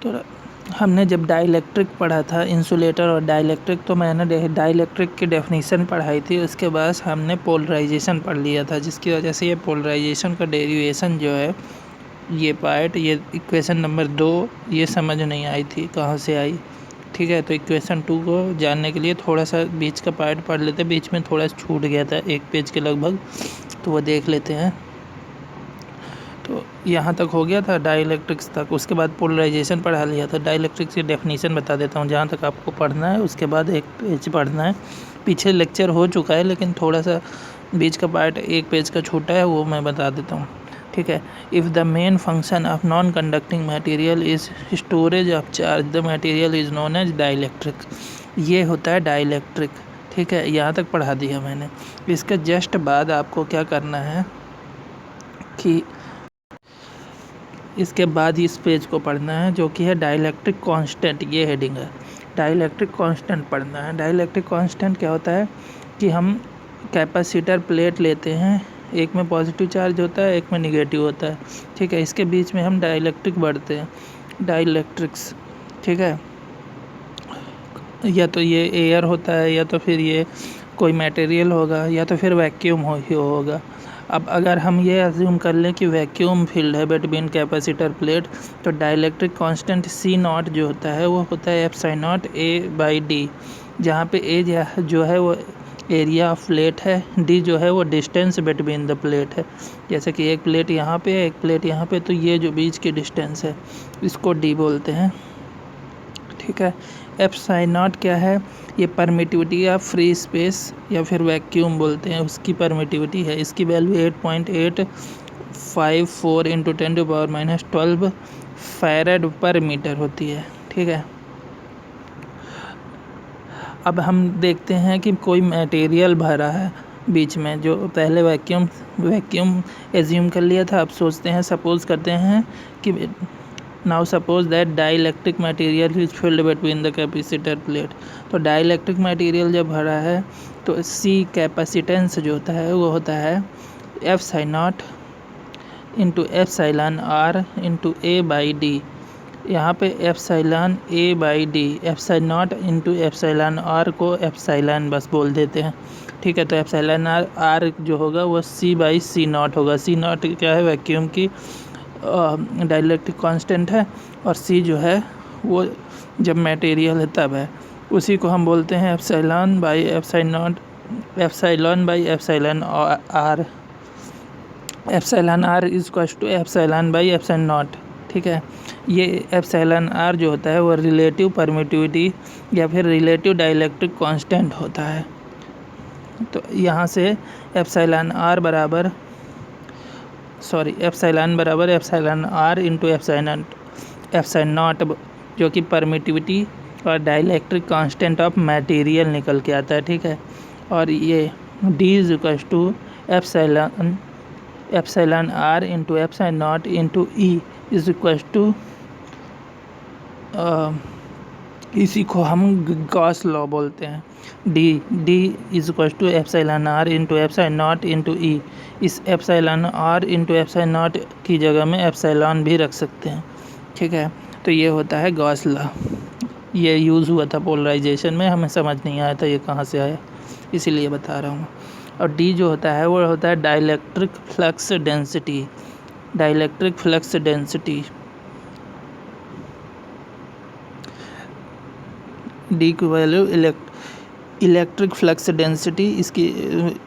तो हमने जब डाइलेक्ट्रिक पढ़ा था, इंसुलेटर और डाइलेक्ट्रिक, तो मैंने डाइलेक्ट्रिक की डेफिनेशन पढ़ाई थी। उसके बाद हमने पोलराइजेशन पढ़ लिया था, जिसकी वजह से ये पोलराइजेशन का डेरिवेशन जो है, ये पार्ट, ये इक्वेशन नंबर 2 ये समझ नहीं आई थी कहाँ से आई। ठीक है, तो इक्वेशन 2 को जानने के लिए थोड़ा सा बीच का पार्ट पढ़ लेते हैं। बीच में थोड़ा छूट गया था 1 पेज के लगभग, तो वो देख लेते हैं। तो यहाँ तक हो गया था डाइलेक्ट्रिक्स तक। उसके बाद पोलराइजेशन पढ़ा लिया था। डाइलेक्ट्रिक्स की डेफिनेशन बता देता हूँ जहाँ तक आपको पढ़ना है। उसके बाद 1 पेज पढ़ना है। पीछे लेक्चर हो चुका है, लेकिन थोड़ा सा बीच का पार्ट 1 पेज का छूटा है, वो मैं बता देता हूँ। ठीक है। If the main function of non conducting material is storage of charge, the material is known as dielectric. ये होता है डाइलेक्ट्रिक। ठीक है, यहाँ तक पढ़ा दिया मैंने। इसके जस्ट बाद आपको क्या करना है कि इसके बाद इस पेज को पढ़ना है, जो कि है डाइलेक्ट्रिक कांस्टेंट। ये हेडिंग है, डाइलेक्ट्रिक कांस्टेंट पढ़ना है। डाइलेक्ट्रिक कांस्टेंट क्या होता है कि हम कैपेसिटर प्लेट लेते हैं, एक में पॉजिटिव चार्ज होता है, एक में निगेटिव होता है। ठीक है, इसके बीच में हम डाइलेक्ट्रिक बढ़ते हैं, डाइलेक्ट्रिक्स। ठीक है, या तो ये एयर होता है, या तो फिर ये कोई मटेरियल होगा, या तो फिर वैक्यूम होगा। अब अगर हम ये अज्यूम कर लें कि वैक्यूम फील्ड है बिटवीन कैपेसिटर प्लेट, तो डाइलेक्ट्रिक कांस्टेंट C0 जो होता है वो होता है ε0 A/d, जहाँ पे A जो है वो एरिया ऑफ प्लेट है, D जो है वो डिस्टेंस बिटवीन द प्लेट है। जैसे कि एक प्लेट यहाँ पे है, एक प्लेट यहाँ पे, तो ये जो बीच की डिस्टेंस है इसको D बोलते हैं। ठीक है, ε0 क्या है, ये परमिटिविटी ऑफ फ्री स्पेस या फिर वैक्यूम बोलते हैं, उसकी परमिटिविटी है। इसकी वैल्यू 8.854 × 10⁻12 फैरड पर मीटर होती है। ठीक है, अब हम देखते हैं कि कोई मटेरियल भरा है बीच में, जो पहले वैक्यूम एज्यूम कर लिया था। अब सोचते हैं, सपोज करते हैं कि now suppose that dielectric material is filled between the capacitor plate. तो डाइलेक्ट्रिक मटेरियल जब भरा है तो C कैपेसिटेंस जो होता है वो होता है ε0 × εr × A/d। यहाँ पे ε A/d, ε0 × εr को एप्सिलॉन बस बोल देते हैं। ठीक है, तो εr जो होगा वो C/C0 होगा। C0 क्या है, वैक्यूम की डाइलेक्ट्रिक कांस्टेंट है, और C जो है वो जब मटेरियल है तब है। उसी को हम बोलते हैं ε/ε0, ε/ε0r। εr = ε/ε0। ठीक है, ये εr जो होता है वो रिलेटिव परमिटिविटी या फिर रिलेटिव डाइलेक्ट्रिक कांस्टेंट होता है। तो यहाँ से एप्सिलॉन बराबर ε × ε0, जो कि परमिटिविटी और डाइलेक्ट्रिक कांस्टेंट ऑफ मटेरियल निकल के आता है। ठीक है, और ये D = ε/r × ε0 × E इसी को हम गॉस लॉ बोलते हैं। D = ε/r × ε0 × E। इस ε/r × ε0 की जगह में एप्सिलॉन भी रख सकते हैं। ठीक है, तो ये होता है गॉस लॉ। ये यूज़ हुआ था पोलराइजेशन में, हमें समझ नहीं आया था ये कहाँ से आया, इसीलिए बता रहा हूँ। और D जो होता है वो होता है dielectric flux density. Dielectric flux density D की वैल्यू इलेक्ट्रिक फ्लक्स डेंसिटी,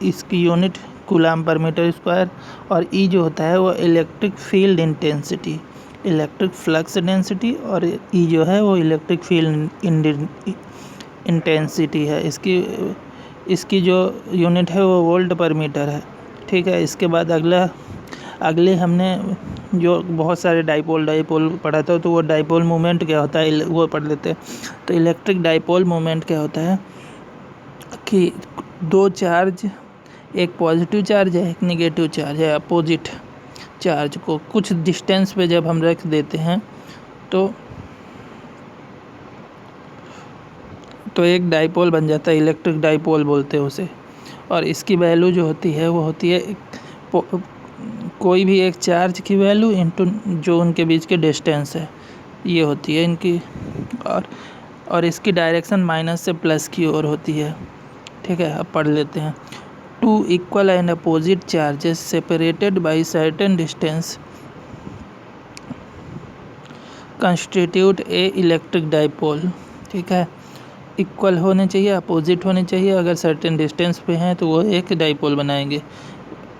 इसकी unit coulomb per metre square. और E जो होता है वो electric field intensity. Electric flux density और E जो है वो इलेक्ट्रिक फील्ड इंटेंसिटी है। इसकी जो यूनिट है वो वोल्ट पर मीटर है। ठीक है, इसके बाद अगले हमने जो बहुत सारे डाइपोल पढ़ा था, तो वो डाइपोल मोमेंट क्या होता है वो पढ़ लेते हैं। तो इलेक्ट्रिक डाइपोल मोमेंट क्या होता है कि 2 चार्ज, एक पॉजिटिव चार्ज है, एक नेगेटिव चार्ज है, अपोजिट चार्ज को कुछ डिस्टेंस पे जब हम रख देते हैं तो एक डाइपोल बन जाता है, इलेक्ट्रिक डाइपोल बोलते हैं उसे। और इसकी वैल्यू जो होती है वो होती है कोई भी एक चार्ज की वैल्यू इंटू जो उनके बीच के डिस्टेंस है। ये होती है इनकी, और इसकी डायरेक्शन माइनस से प्लस की ओर होती है। ठीक है, अब पढ़ लेते हैं। Two equal and opposite charges separated by certain distance constitute a electric dipole. ठीक है, इक्वल होने चाहिए, अपोजिट होने चाहिए, अगर सर्टेन डिस्टेंस पे हैं तो वो एक डाइपोल बनाएंगे।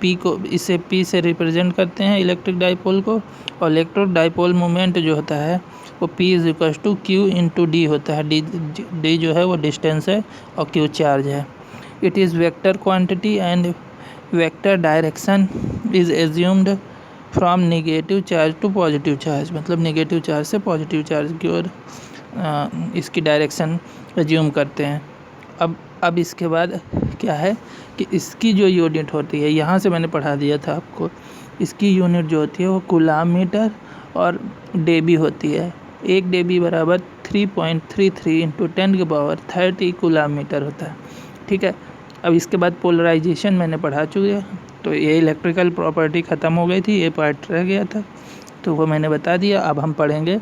पी को, इसे पी से रिप्रेजेंट करते हैं इलेक्ट्रिक डाइपोल को, और इलेक्ट्रिक डाइपोल मोमेंट जो होता है वो P is equal to Q into D होता है। डी जो है वो डिस्टेंस है और क्यू चार्ज है। It is vector quantity and vector direction is assumed from negative charge to positive charge, मतलब नेगेटिव चार्ज से पॉजिटिव चार्ज की ओर इसकी डायरेक्शन एज्यूम करते हैं। अब इसके बाद क्या है कि इसकी जो यूनिट होती है, यहाँ से मैंने पढ़ा दिया था आपको, इसकी यूनिट जो होती है वो कूलाम मीटर और डेबी होती है। एक डेबी बराबर 3.33 इंटू 10⁻30 कूलाम मीटर होता है। ठीक है, अब इसके बाद पोलराइजेशन मैंने पढ़ा चुके हैं, तो ये इलेक्ट्रिकल प्रॉपर्टी ख़त्म हो गई थी, ये पार्ट रह गया था तो वो मैंने बता दिया। अब हम पढ़ेंगे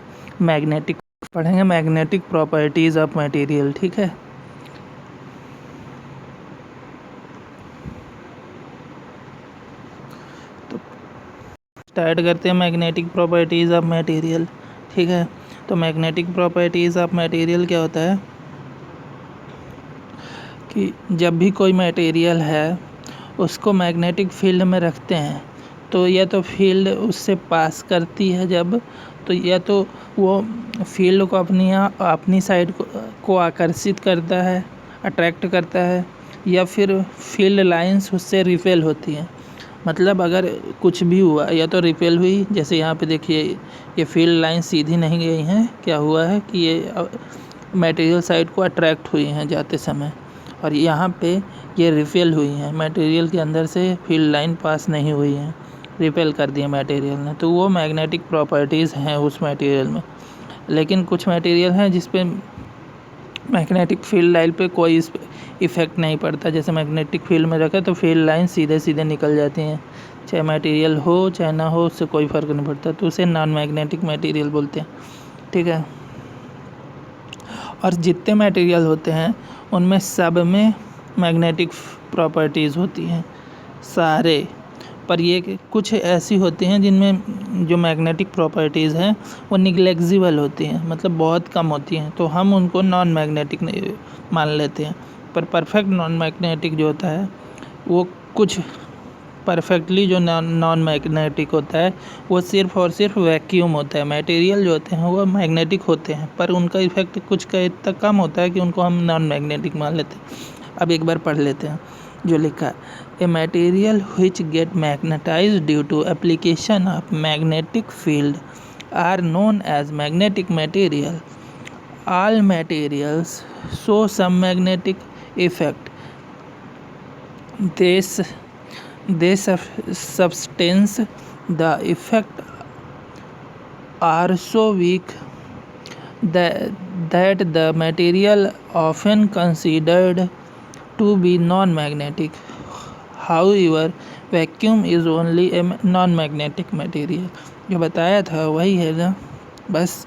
मैग्नेटिक प्रॉपर्टीज़ ऑफ मटेरियल। ठीक है, तो स्टार्ट करते हैं मैग्नेटिक प्रॉपर्टीज़ ऑफ मटेरियल। ठीक है, तो मैग्नेटिक प्रॉपर्टीज़ ऑफ मटेरियल क्या होता है कि जब भी कोई मटेरियल है उसको मैग्नेटिक फील्ड में रखते हैं तो या तो फील्ड उससे पास करती है जब, तो या तो वो फील्ड को अपनी साइड को आकर्षित करता है, अट्रैक्ट करता है, या फिर फील्ड लाइंस उससे रिपेल होती हैं। मतलब अगर कुछ भी हुआ, या तो रिपेल हुई, जैसे यहाँ पे देखिए ये फील्ड लाइन सीधी नहीं गई हैं, क्या हुआ है कि ये मटेरियल साइड को अट्रैक्ट हुई हैं जाते समय, और यहाँ पे ये रिपेल हुई हैं, मटेरियल के अंदर से फील्ड लाइन पास नहीं हुई हैं, रिपेल कर दिए मटेरियल ने, तो वो मैग्नेटिक प्रॉपर्टीज़ हैं उस मटेरियल में। लेकिन कुछ मटेरियल हैं जिस पे मैग्नेटिक फील्ड लाइन पे कोई इफ़ेक्ट नहीं पड़ता, जैसे मैग्नेटिक फील्ड में रखा तो फील्ड लाइन सीधे सीधे निकल जाती हैं, चाहे मटेरियल हो चाहे ना हो, उससे कोई फ़र्क नहीं पड़ता, तो उसे नॉन मैग्नेटिक मटेरियल बोलते हैं। ठीक है, और जितने मटेरियल होते हैं उनमें सब में मैग्नेटिक प्रॉपर्टीज़ होती हैं सारे, पर ये कुछ ऐसी होती हैं जिनमें जो मैग्नेटिक प्रॉपर्टीज़ हैं वो निग्लेक्जिबल होती हैं, मतलब बहुत कम होती हैं, तो हम उनको नॉन मैग्नेटिक मान लेते हैं। पर परफेक्ट नॉन मैग्नेटिक जो होता है वो कुछ परफेक्टली जो नॉन मैग्नेटिक होता है वो सिर्फ़ और सिर्फ वैक्यूम होता है। मटेरियल जो होते हैं वो मैग्नेटिक होते हैं पर उनका इफ़ेक्ट कुछ का इतना कम होता है कि उनको हम नॉन मैग्नेटिक मान लेते हैं। अब एक बार पढ़ लेते हैं जो लिखा है। A material which get magnetized due to application of magnetic field are known as magnetic material. All materials show some magnetic effect. They substance the effect are so weak that the material often considered to be non-magnetic. However, vacuum is only a non-magnetic material. जो बताया था वही है ना, बस।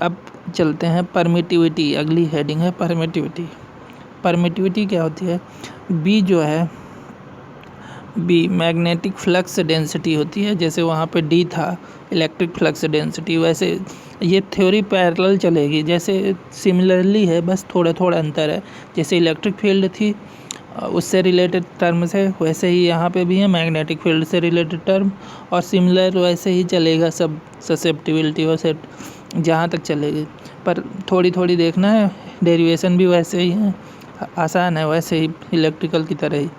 अब चलते हैं परमिटिविटी, अगली हेडिंग है परमिटिविटी। परमिटिविटी क्या होती है? बी जो है, बी मैग्नेटिक फ्लक्स डेंसिटी होती है, जैसे वहाँ पे डी था इलेक्ट्रिक फ्लक्स डेंसिटी, वैसे ये थ्योरी पैरेलल चलेगी, जैसे सिमिलरली है, बस थोड़ा थोड़ा अंतर है। जैसे इलेक्ट्रिक फील्ड थी उससे रिलेटेड टर्म से, वैसे ही यहाँ पे भी है मैग्नेटिक फील्ड से रिलेटेड टर्म, और सिमिलर वैसे ही चलेगा सब, ससेप्टिबिलिटी वैसे जहाँ तक चलेगी, पर थोड़ी थोड़ी देखना है, डेरिवेशन भी वैसे ही है, आसान है वैसे ही इलेक्ट्रिकल की तरह ही।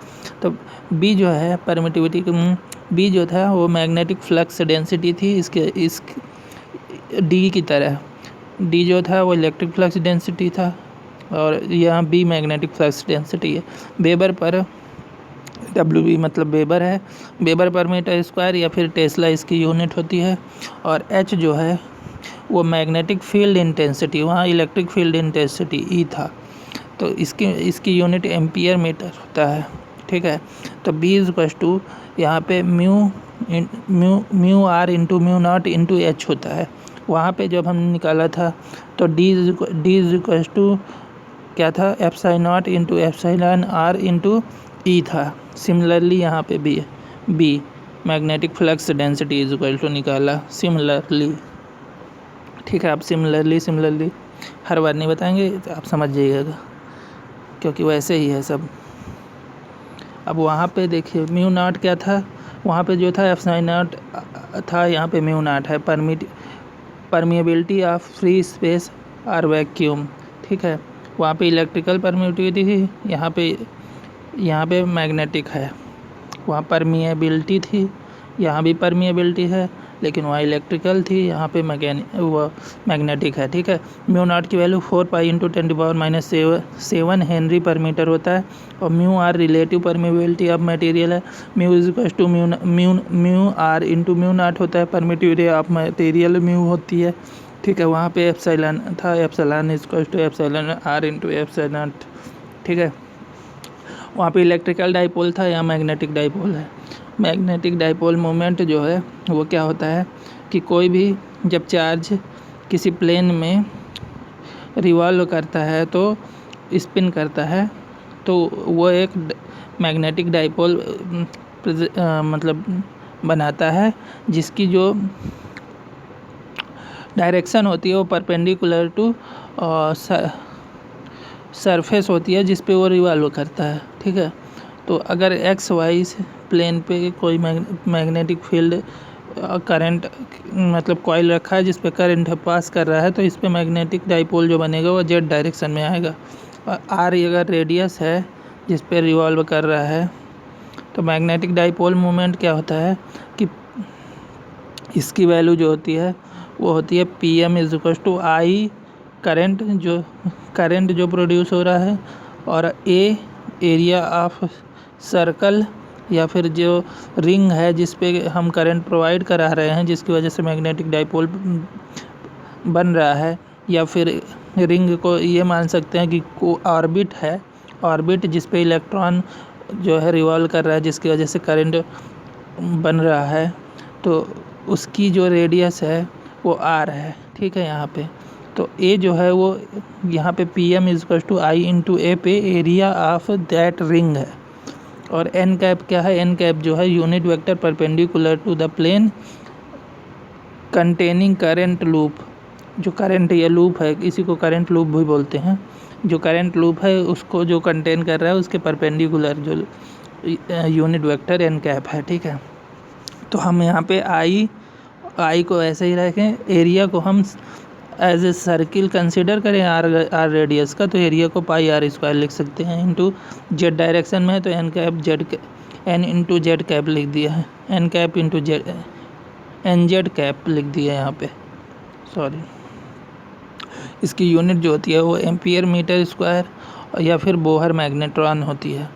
तो बी जो है परमिटिविटी, बी जो था वो मैग्नेटिक फ्लक्स डेंसिटी थी इस डी की तरह। डी जो था वो इलेक्ट्रिक फ्लक्स डेंसिटी था, और यहाँ बी मैग्नेटिक फ्लक्स डेंसिटी है। वेबर पर, डब्ल्यू बी मतलब वेबर है, वेबर पर मीटर स्क्वायर या फिर टेस्ला इसकी यूनिट होती है। और एच जो है वो मैग्नेटिक फील्ड इंटेंसिटी, वहाँ इलेक्ट्रिक फील्ड इंटेंसिटी ई था, तो इसकी यूनिट एम्पियर मीटर होता है। ठीक है, तो बी इज इक्वल टू यहाँ पे mu are into mu naught into H होता है। वहाँ पे जब हमने निकाला था तो डी इज इक्वल टू क्या था, epsilon naught into epsilon are into E था। सिमिलरली यहाँ पे भी B magnetic flux density is equal to निकाला सिमिलरली। ठीक है, आप सिमिलरली हर बार नहीं बताएंगे, तो आप समझ जाइएगा, क्योंकि वैसे ही है सब। अब वहाँ पे देखिए म्यू नॉट क्या था, वहाँ पे जो था एप्सिलॉन नॉट था, यहाँ पे म्यू नॉट है, परमिएबिलिटी ऑफ फ्री स्पेस और वैक्यूम। ठीक है, वहाँ पे इलेक्ट्रिकल परमिएबिलिटी थी, यहाँ पे मैग्नेटिक है। वहाँ परमिएबिलिटी थी, यहाँ भी परमिएबिलिटी है, लेकिन वहाँ इलेक्ट्रिकल थी, यहाँ पे मैग्नेटिक है। ठीक है, म्यू नॉट की वैल्यू 4 पाई इंटू 10⁻⁷ हेनरी पर मीटर होता है। और mu r relative permeability of material है। Mu is equal to mu are into mu naught होता है, परमिटिविटी ऑफ मटेरियल म्यू होती है। ठीक है, वहाँ पे एप्सिलॉन था, epsilon is equal to epsilon are into epsilon naught. ठीक है, वहाँ पे इलेक्ट्रिकल डाइपोल था, यहाँ मैग्नेटिक डाइपोल है। मैग्नेटिक डाइपोल मोमेंट जो है वो क्या होता है कि कोई भी जब चार्ज किसी प्लेन में रिवॉल्व करता है तो स्पिन करता है, तो वो एक मैग्नेटिक डाइपोल मतलब बनाता है, जिसकी जो डायरेक्शन होती है वो परपेंडिकुलर टू सरफेस होती है जिस पे वो रिवॉल्व करता है। ठीक है, तो अगर एक्स वाई प्लेन पे कोई मैग्नेटिक फील्ड करंट मतलब कॉइल रखा है जिस पे करंट पास कर रहा है, तो इस पे मैग्नेटिक डाइपोल जो बनेगा वो जेड डायरेक्शन में आएगा। और आर अगर रेडियस है जिस पे रिवॉल्व कर रहा है, तो मैग्नेटिक डाइपोल मोमेंट क्या होता है कि इसकी वैल्यू जो होती है वो होती है P M is equal to I current जो प्रोड्यूस हो रहा है, और ए एरिया ऑफ सर्कल या फिर जो रिंग है जिस पे हम करंट प्रोवाइड करा रहे हैं, जिसकी वजह से मैग्नेटिक डाइपोल बन रहा है। या फिर रिंग को ये मान सकते हैं कि ऑर्बिट है, ऑर्बिट जिस पे इलेक्ट्रॉन जो है रिवॉल्व कर रहा है, जिसकी वजह से करंट बन रहा है, तो उसकी जो रेडियस है वो आर है। ठीक है, यहाँ पे तो ए जो है वो यहाँ पे P M is equal to I into A पे एरिया ऑफ दैट रिंग है। और एन कैप क्या है, एन कैप जो है unit vector perpendicular to the plane containing current loop. जो करंट या लूप है, इसी को करंट लूप भी बोलते हैं, जो करंट लूप है उसको जो कंटेन कर रहा है उसके परपेंडिकुलर जो यूनिट वेक्टर एन कैप है। ठीक है, तो हम यहाँ पे आई को ऐसे ही रखें, एरिया को हम एज ए सर्किल कंसिडर करें आर रेडियस का, तो एरिया को पाई आर स्क्वायर लिख सकते हैं। इंटू जेड डायरेक्शन में है तो N cap N into Z cap लिख दिया है, N cap into Z N Z cap लिख दिया है यहाँ पे, सॉरी। इसकी यूनिट जो होती है वो एम्पियर मीटर स्क्वायर या फिर बोहर मैग्नेट्रॉन होती है।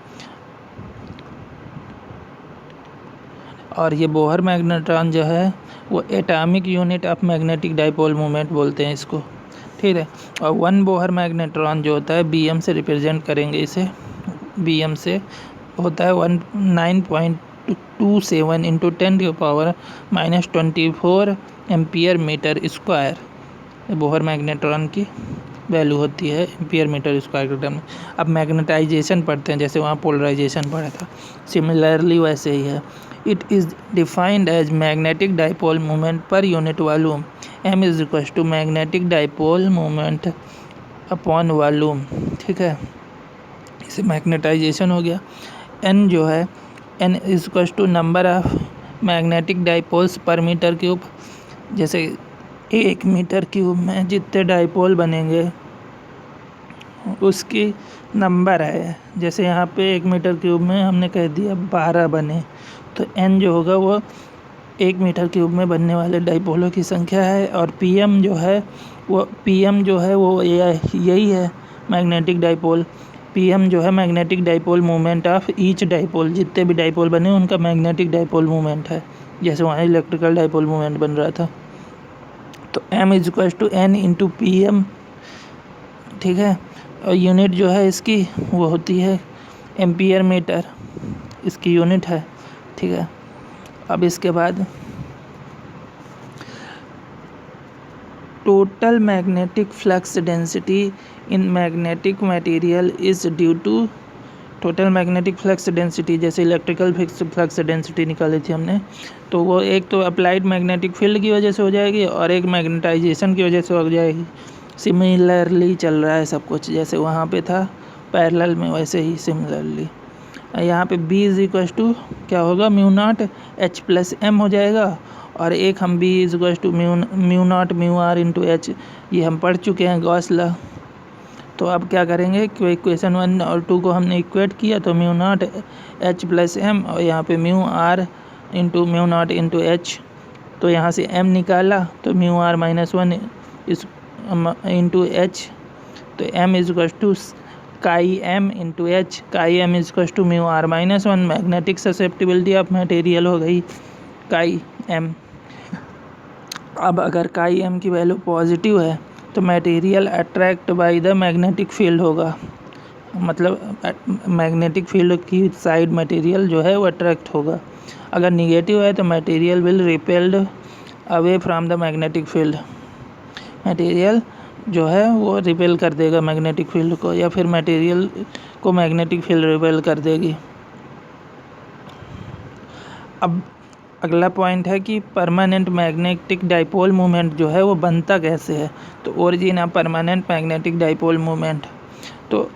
और ये बोहर मैग्नेट्रॉन जो है वो atomic unit of magnetic dipole moment बोलते हैं इसको। ठीक है, और वन बोहर मैग्नेट्रॉन जो होता है बीएम से रिप्रेजेंट करेंगे इसे, बीएम से होता है 19.27 into 10⁻⁻24 ampere metre square. Bohr magnetron की वैल्यू होती है एम्पियर मीटर स्क्वायर के टर्म में। अब मैग्नेटाइजेशन पढ़ते हैं, जैसे वहाँ पोलराइजेशन पढ़ा था, सिमिलरली वैसे ही है। It is defined as magnetic dipole moment per unit volume. M is equal to magnetic dipole moment upon volume. ठीक है, इसे मैग्नेटाइजेशन हो गया। एन जो है, N is equal to number of magnetic dipoles per metre cube. जैसे 1 metre cube में जितने डाइपोल बनेंगे उसकी नंबर है। जैसे यहाँ पे 1 मीटर क्यूब में हमने कह दिया 12 बने, तो एन जो होगा वो 1 मीटर क्यूब में बनने वाले डाइपोलों की संख्या है। और पीएम जो है वो यही है मैग्नेटिक डाइपोल। पीएम जो है magnetic dipole moment of each dipole, जितने भी डाइपोल बने उनका मैग्नेटिक डाइपोल मोमेंट है, जैसे वहाँ इलेक्ट्रिकल डाइपोल मोमेंट बन रहा था। तो M is equal to N into P M. ठीक है, और यूनिट जो है इसकी वो होती है एम्पियर मीटर, इसकी यूनिट है। ठीक है, अब इसके बाद total magnetic flux density in magnetic material is due to total magnetic flux density, जैसे इलेक्ट्रिकल फ्लक्स डेंसिटी निकाली थी हमने, तो वो एक तो अप्लाइड मैग्नेटिक फील्ड की वजह से हो जाएगी और एक मैग्नेटाइजेशन की वजह से हो जाएगी। सिमिलरली चल रहा है सब कुछ, जैसे वहाँ पे था पैरेलल में, वैसे ही सिमिलरली यहाँ पे B इज इक्वल टू क्या होगा, mu naught H plus M हो जाएगा, और एक हम B is equal to mu naught mu are into H, ये हम पढ़ चुके हैं गॉस लॉ। तो अब क्या करेंगे कि इक्वेशन 1 और 2 को हमने इक्वेट किया, तो mu naught H plus M और यहाँ पे mu are into mu naught into H, तो यहाँ से M निकाला तो म्यू आर माइनस 1 इस इंटू H, तो M is equal to chi M into H, chi M is equal to mu R minus 1, magnetic susceptibility of material हो गई काई M। अब अगर काई M की वैल्यू पॉजिटिव है तो material attract by the magnetic field होगा, मतलब मैग्नेटिक फील्ड की साइड मटेरियल जो है वो अट्रैक्ट होगा। अगर निगेटिव है तो material will repelled away from the magnetic field, material जो है वो रिपेल कर देगा मैग्नेटिक फील्ड को, या फिर मटेरियल को मैग्नेटिक फील्ड रिपेल कर देगी। अब अगला पॉइंट है कि परमानेंट मैग्नेटिक डाइपोल मूवमेंट जो है वो बनता कैसे है। तो origin of permanent magnetic dipole movement, तो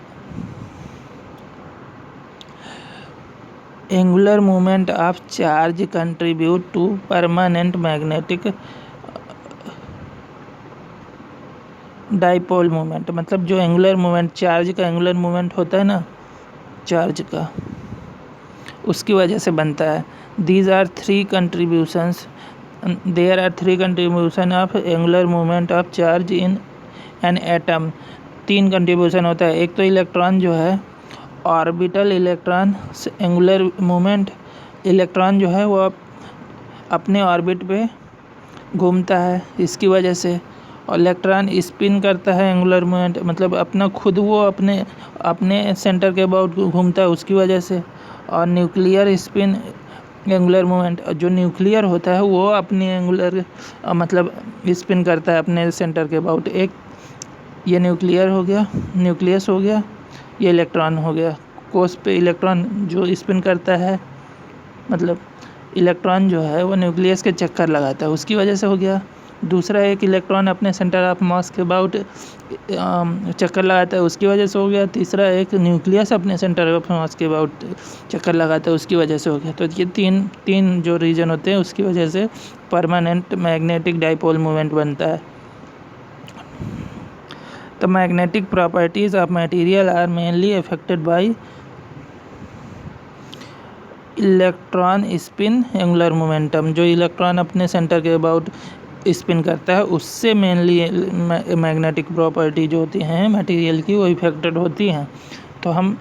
angular movement of charge contribute to permanent magnetic dipole movement, मतलब जो एंगुलर मूवमेंट, चार्ज का एंगुलर मूवमेंट होता है ना, चार्ज का, उसकी वजह से बनता है। These are three contributions, there are three contribution of angular movement of charge in an atom। 3 contribution होता है। एक तो इलेक्ट्रॉन जो है, orbital electron angular movement, electron जो है वो अपने ऑर्बिट पे घूमता है इसकी वजह से, और इलेक्ट्रॉन स्पिन करता है एंगुलर मूवमेंट, मतलब अपना खुद वो अपने सेंटर के अबाउट घूमता है उसकी वजह से। और न्यूक्लियर स्पिन एंगुलर मूवमेंट, जो न्यूक्लियर होता है वो अपनी एंगुलर मतलब स्पिन करता है अपने सेंटर के अबाउट। एक ये न्यूक्लियर हो गया, न्यूक्लियस हो गया, ये इलेक्ट्रॉन हो गया। कोस पे इलेक्ट्रॉन जो स्पिन करता है, मतलब इलेक्ट्रॉन जो है वो न्यूक्लियस के चक्कर लगाता है उसकी वजह से हो गया। दूसरा एक इलेक्ट्रॉन अपने सेंटर ऑफ मास के अबाउट चक्कर लगाता है उसकी वजह से हो गया। तीसरा एक न्यूक्लियस अपने सेंटर ऑफ मास के अबाउट चक्कर लगाता है उसकी वजह से हो गया। तो ये तीन जो रीजन होते हैं उसकी वजह से परमानेंट मैग्नेटिक डाइपोल मूवमेंट बनता है। तो magnetic properties of material are mainly affected by electron spin angular momentum, जो इलेक्ट्रॉन अपने सेंटर के अबाउट स्पिन करता है उससे मेनली मैग्नेटिक प्रॉपर्टी जो होती हैं मटेरियल की वो इफेक्टेड होती हैं। तो हम